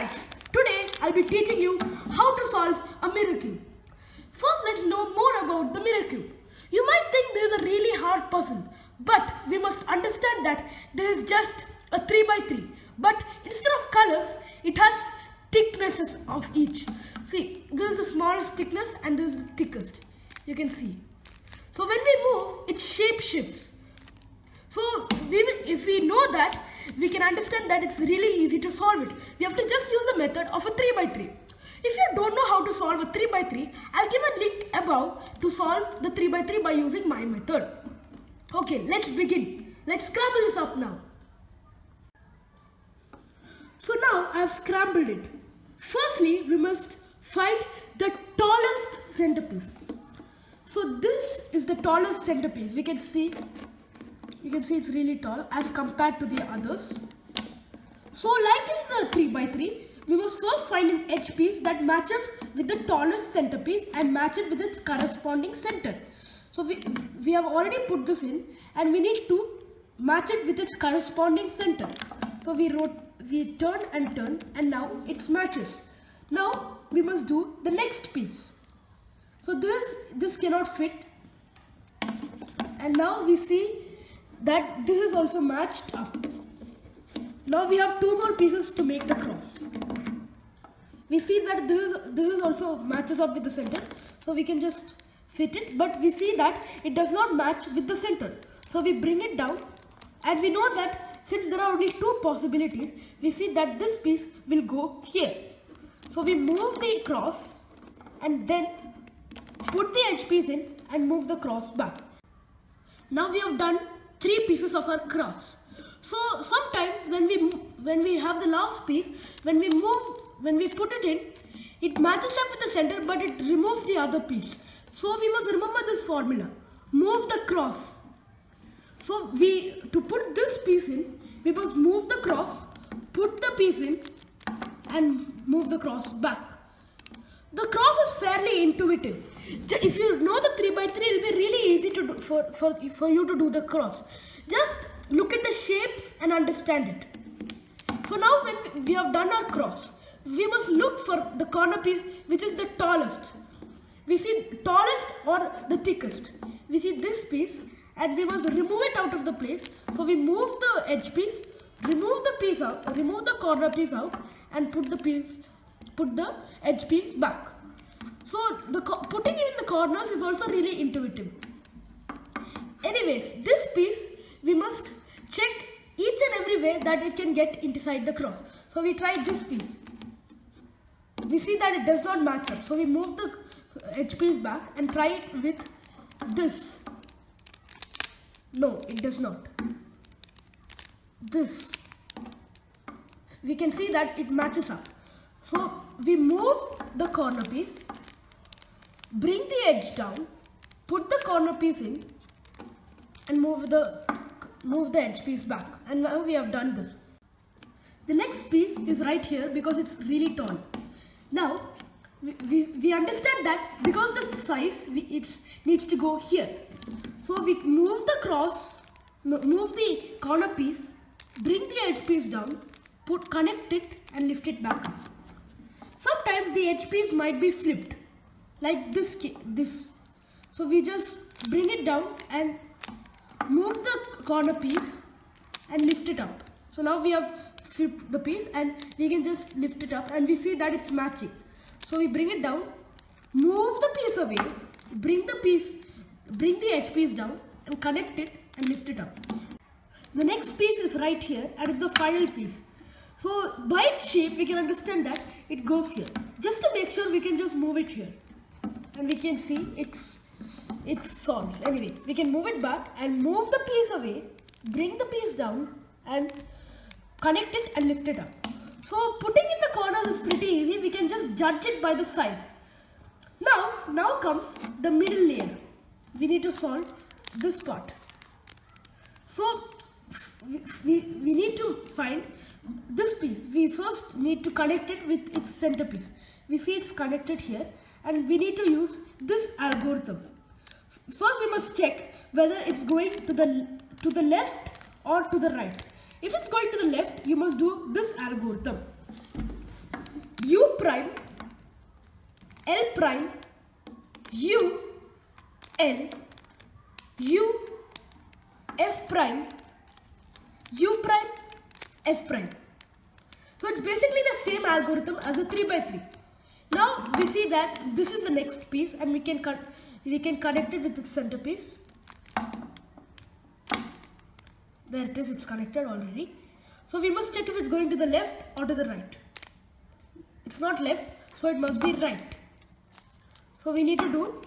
guys, today I'll be teaching you how to solve a mirror cube. First, let's know more about the mirror cube. You might think this is a really hard puzzle, but we must understand that this is just a 3x3. But instead of colors, it has thicknesses of each. See, this is the smallest thickness and this is the thickest. You can see. So when we move, its shape shifts. So if we know that, we can understand that it's really easy to solve it. We have to just use the method of a 3x3. If you don't know how to solve a 3x3, I'll give a link above to solve the 3x3 by using my method. Okay, let's begin. Let's scramble this up now. So now I have scrambled it. Firstly, we must find the tallest centerpiece. So this is the tallest centerpiece. You can see it's really tall as compared to the others. So like in the 3x3, we must first find an edge piece that matches with the tallest centerpiece and match it with its corresponding center. So we have already put this in and we need to match it with its corresponding center. So we turn and now it matches. Now we must do the next piece. So this cannot fit, and now we see that this is also matched up. Now we have two more pieces to make the cross. We see that this also matches up with the center, so we can just fit it, but we see that it does not match with the center. So we bring it down, and we know that since there are only two possibilities, we see that this piece will go here. So we move the cross and then put the edge piece in and move the cross back. Now we have done three pieces of our cross. So sometimes when we have the last piece, when we put it in, it matches up with the center, but it removes the other piece. So we must remember this formula: move the cross. So to put this piece in, we must move the cross, put the piece in, and move the cross back. The cross is fairly intuitive. If you know the 3x3, it will be really easy to do, for you to do the cross. Just look at the shapes and understand it. So now when we have done our cross, we must look for the corner piece which is the tallest. We see tallest or the thickest. We see this piece and we must remove it out of the place. So we move the edge piece, remove the piece out, remove the corner piece out, and put the edge piece back. So putting it in the corners is also really intuitive. Anyways, this piece we must check each and every way that it can get inside the cross. So we try this piece. We see that it does not match up. So we move the edge piece back and try it with this. No, it does not. This. We can see that it matches up. So we move the corner piece, bring the edge down, put the corner piece in, and move the edge piece back. And now we have done this. The next piece is right here because it's really tall. Now we understand that because of the size, it needs to go here. So we move the corner piece, bring the edge piece down, connect it and lift it back up. Sometimes the edge piece might be flipped like this. So we just bring it down and move the corner piece and lift it up. So now we have flipped the piece and we can just lift it up and we see that it's matching. So we bring it down, move the piece away, bring the edge piece down and connect it and lift it up. The next piece is right here and it's the final piece. So by its shape we can understand that it goes here. Just to make sure, we can just move it here and we can see it solves. Anyway, we can move it back and move the piece away, bring the piece down and connect it and lift it up. So putting in the corners is pretty easy. We can just judge it by the size. Now comes the middle layer. We need to solve this part. So we need to find this piece. We first need to connect it with its centerpiece. We see it's connected here and we need to use this algorithm. First we must check whether it's going to the left or to the right. If it's going to the left, you must do this algorithm. U prime, L prime, U, L, U, F prime, U prime, F prime. So it's basically the same algorithm as a 3 by 3. Now we see that this is the next piece and we can connect it with its centerpiece. There it is, it's connected already. So we must check if it's going to the left or to the right. It's not left, so it must be right. So we need to do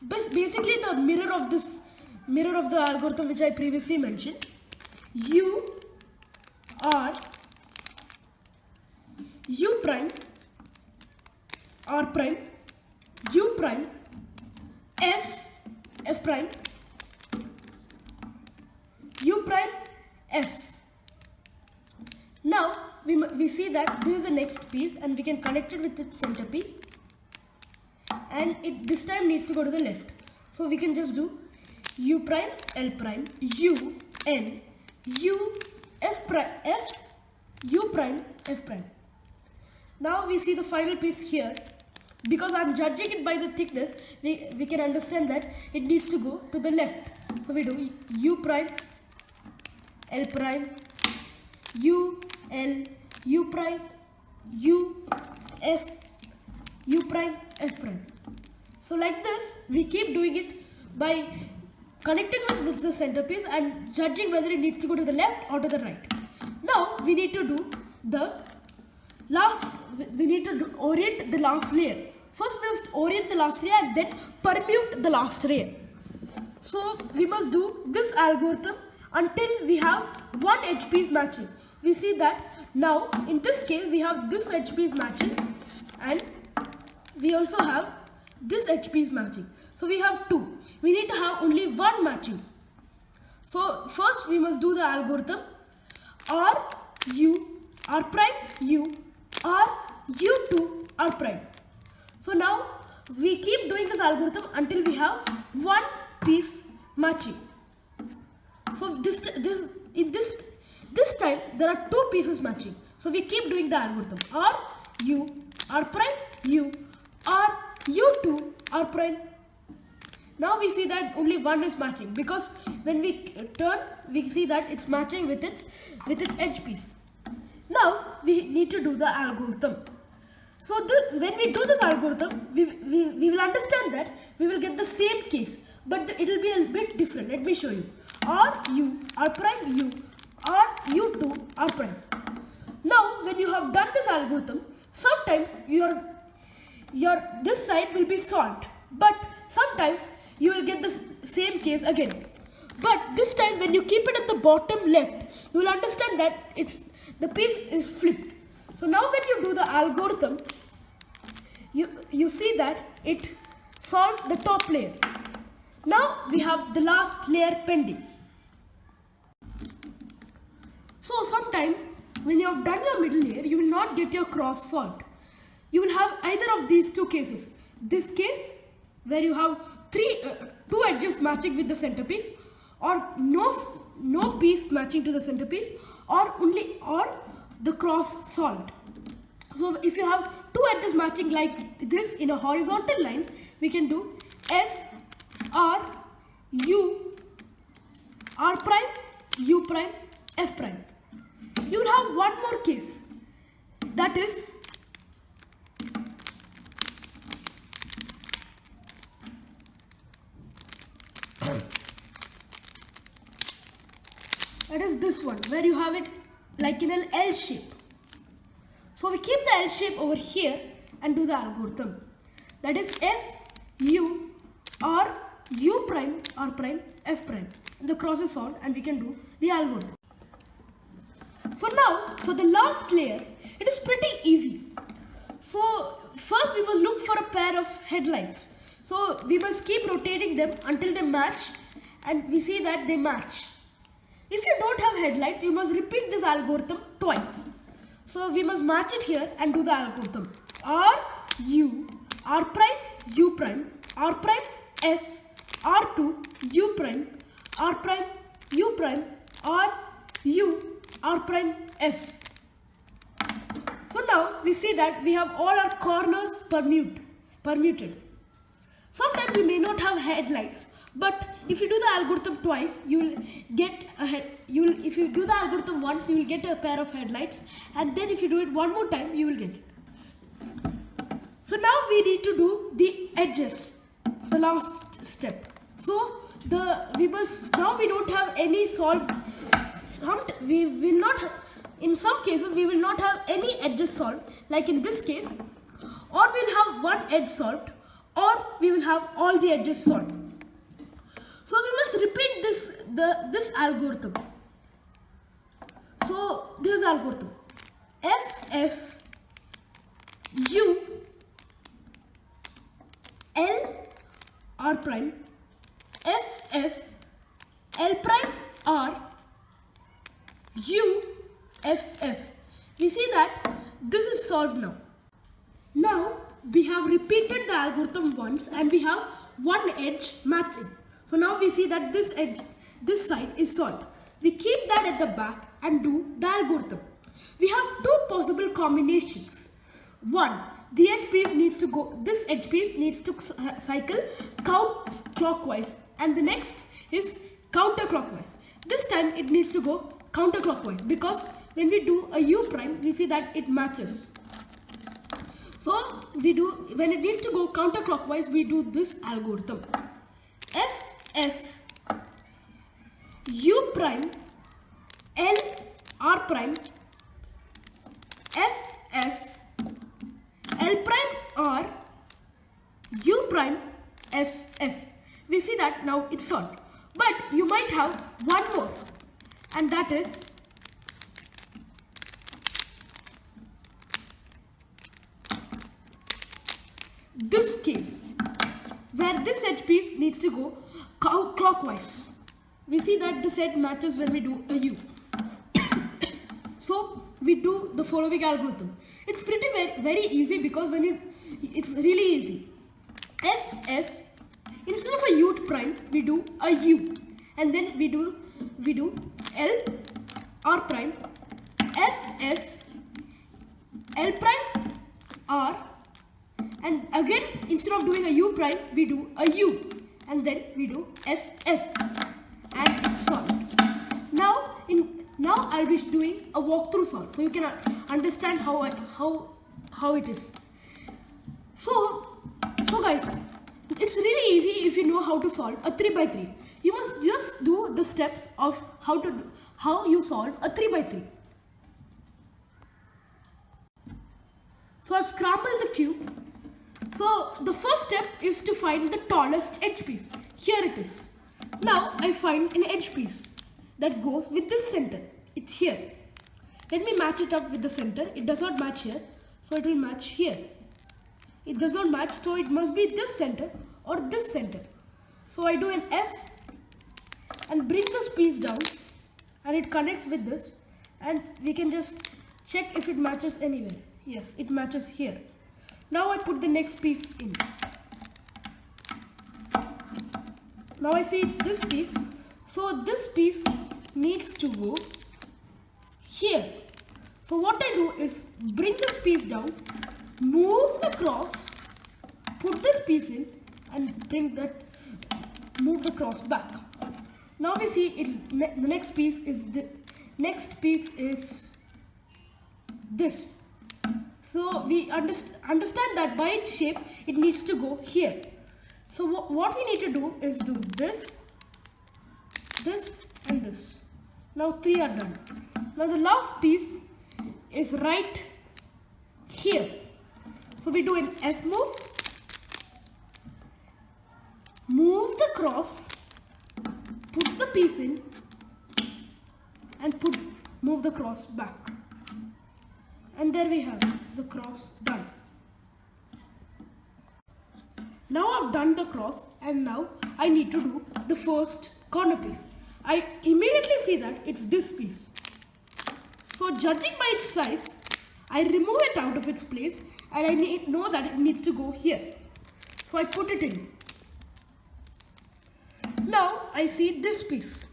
basically the mirror of the algorithm which I previously mentioned. U R U prime R prime U prime F F prime U prime F. Now we see that this is the next piece and we can connect it with its centerpiece, and it this time needs to go to the left. So we can just do U prime L prime U L U F prime F U prime F prime. Now we see the final piece here. Because I am judging it by the thickness, we can understand that it needs to go to the left. So we do U prime L prime U L U prime U F U prime F prime. So like this we keep doing it by connecting with the centerpiece and judging whether it needs to go to the left or to the right. Now we need to do the last, we need to orient the last layer. First we must orient the last layer and then permute the last layer. So we must do this algorithm until we have one edge piece matching. We see that now in this case we have this edge piece matching and we also have this edge piece matching. So we have two. We need to have only one matching. So first we must do the algorithm R U R prime U R U2 R prime. So now we keep doing this algorithm until we have one piece matching. So this time there are two pieces matching. So we keep doing the algorithm R U R prime U R U2 R prime. Now we see that only one is matching because when we turn we see that it's matching with its edge piece. Now we need to do the algorithm. So when we do this algorithm, we will understand that we will get the same case, but it will be a bit different. Let me show you. R U R prime U R U2 R prime. Now when you have done this algorithm, sometimes your this side will be solved, but sometimes you will get the same case again. But this time when you keep it at the bottom left, you will understand that the piece is flipped. So now when you do the algorithm, you see that it solves the top layer. Now we have the last layer pending. So sometimes when you have done your middle layer, you will not get your cross solved. You will have either of these two cases. This case where you have two edges matching with the centerpiece, or no piece matching to the centerpiece, or the cross solved. So if you have two edges matching like this in a horizontal line, we can do F R U R prime U prime F prime. You will have one more case, that is this one, where you have it like in an L shape. So we keep the L shape over here and do the algorithm. That is F U R U prime R prime F prime. The cross is solved and we can do the algorithm. So now for the last layer, it is pretty easy. So first we must look for a pair of headlights. So we must keep rotating them until they match, and we see that they match. If you don't have headlights, you must repeat this algorithm twice. So we must match it here and do the algorithm. R U R prime U prime R prime F R2 U prime R prime U prime R U R prime F. So now we see that we have all our corners permuted. Sometimes we may not have headlights, but if you do the algorithm twice, you will get a if you do the algorithm once, you will get a pair of headlights, and then if you do it one more time, you will get it. So now we need to do the edges, the last step. So we don't have any solved. We will not. In some cases, we will not have any edges solved, like in this case, or we'll have one edge solved, or we will have all the edges solved. So we must repeat this algorithm. So this algorithm: F U L R prime, F L prime R U F. We see that this is solved now. Now we have repeated the algorithm once and we have one edge matching. So now we see that this edge, this side is solved. We keep that at the back and do the algorithm. We have two possible combinations. One, the edge piece needs to go, this edge piece needs to cycle clockwise, and the next is counterclockwise. This time it needs to go counterclockwise because when we do a U prime, we see that it matches. So when it needs to go counterclockwise, we do this algorithm: F U prime L R prime F L prime R U prime F. We see that now it's solved. But you might have one more, and that is this case, where this edge piece needs to go clockwise. We see that this edge matches when we do a U. So we do the following algorithm. It's pretty very easy because it's really easy. F instead of a U prime, we do a U, and then we do L R prime F L prime R, and again instead of doing a U prime, we do a U, and then we do F, and solved. Now I'll be doing a walkthrough solve so you can understand how it is. So guys, it's really easy if you know how to solve a 3 by 3. You must just do the steps of how you solve a 3 by 3. So I've scrambled the cube. So the first step is to find the tallest edge piece. Here it is. Now I find an edge piece that goes with this center. It's here. Let me match it up with the center. It does not match here, so it will match here. It does not match, so it must be this center or this center. So I do an F and bring this piece down, and it connects with this, and we can just check if it matches anywhere. Yes, it matches here. Now I put the next piece in. Now I see it's this piece. So this piece needs to go here. So what I do is bring this piece down, move the cross, put this piece in, and move the cross back. Now we see the next piece is this. So we understand that by its shape, it needs to go here. So what we need to do is do this, and this. Now 3 are done. Now the last piece is right here. So we do an F move the cross, put the piece in, and move the cross back. And there we have the cross done. Now I've done the cross, and now I need to do the first corner piece. I immediately see that it's this piece. So judging by its size, I remove it out of its place, and I know that it needs to go here. So I put it in. Now I see this piece.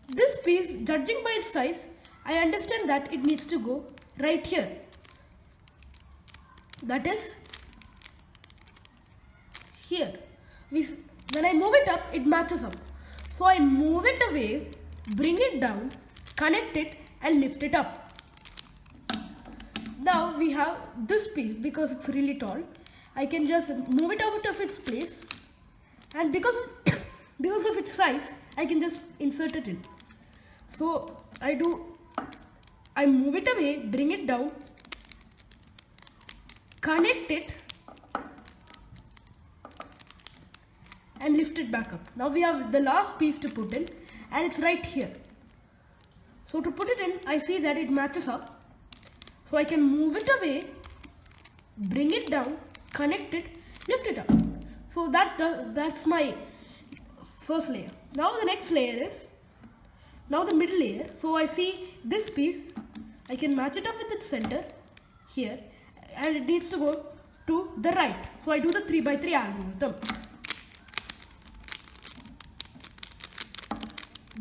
This piece, judging by its size, I understand that it needs to go right here. that is here. When I move it up, it matches up. So I move it away, bring it down, connect it and lift it up. Now we have this piece. Because it's really tall, I can just move it out of its place, and because of its size, I can just insert it in. So I move it away, bring it down, connect it and lift it back up. Now we have the last piece to put in, and it's right here. So to put it in, I see that it matches up. So I can move it away, bring it down, connect it, lift it up. So that's my first layer. Now the next layer is the middle layer. So I see this piece, I can match it up with its center here, and it needs to go to the right. So I do the 3x3 algorithm.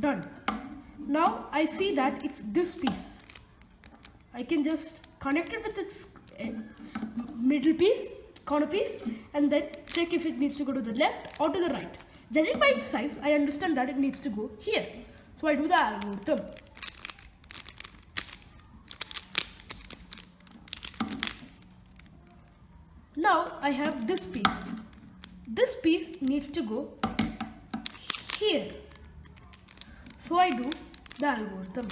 Done. Now I see that it's this piece. I can just connect it with its middle piece, corner piece, and then check if it needs to go to the left or to the right. Judging by its size, I understand that it needs to go here. So I do the algorithm. Now I have this piece. This piece needs to go here. So I do the algorithm.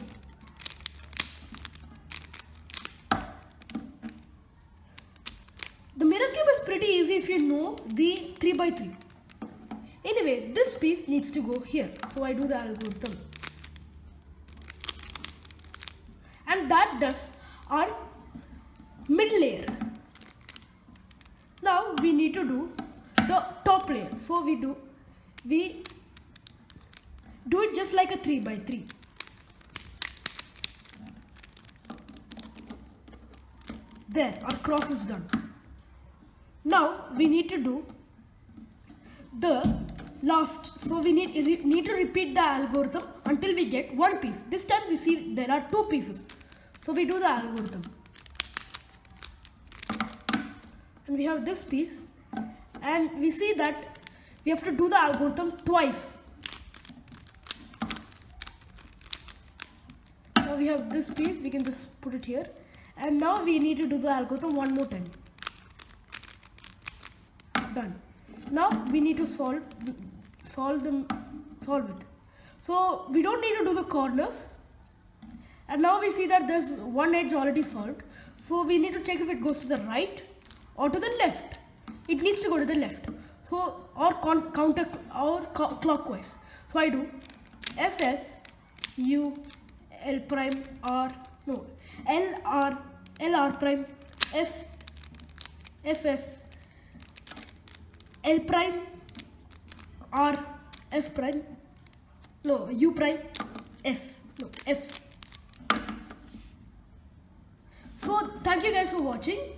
The mirror cube is pretty easy if you know the 3x3. Anyways, this piece needs to go here. So I do the algorithm. And that does our mid layer. Now we need to do the top layer. So we do it just like a 3x3. There, our cross is done. Now we need to do the last. So we need to repeat the algorithm until we get one piece. This time we see there are two pieces. So we do the algorithm. And we have this piece. And we see that we have to do the algorithm twice. Now we have this piece, we can just put it here. And now we need to do the algorithm one more time. Done. Now we need to solve it. So we don't need to do the corners. And now we see that there's one edge already solved. So we need to check if it goes to the right or to the left. It needs to go to the left. So clockwise. So I do FF U L prime R L R prime F F L prime R F prime U prime F F. So thank you guys for watching.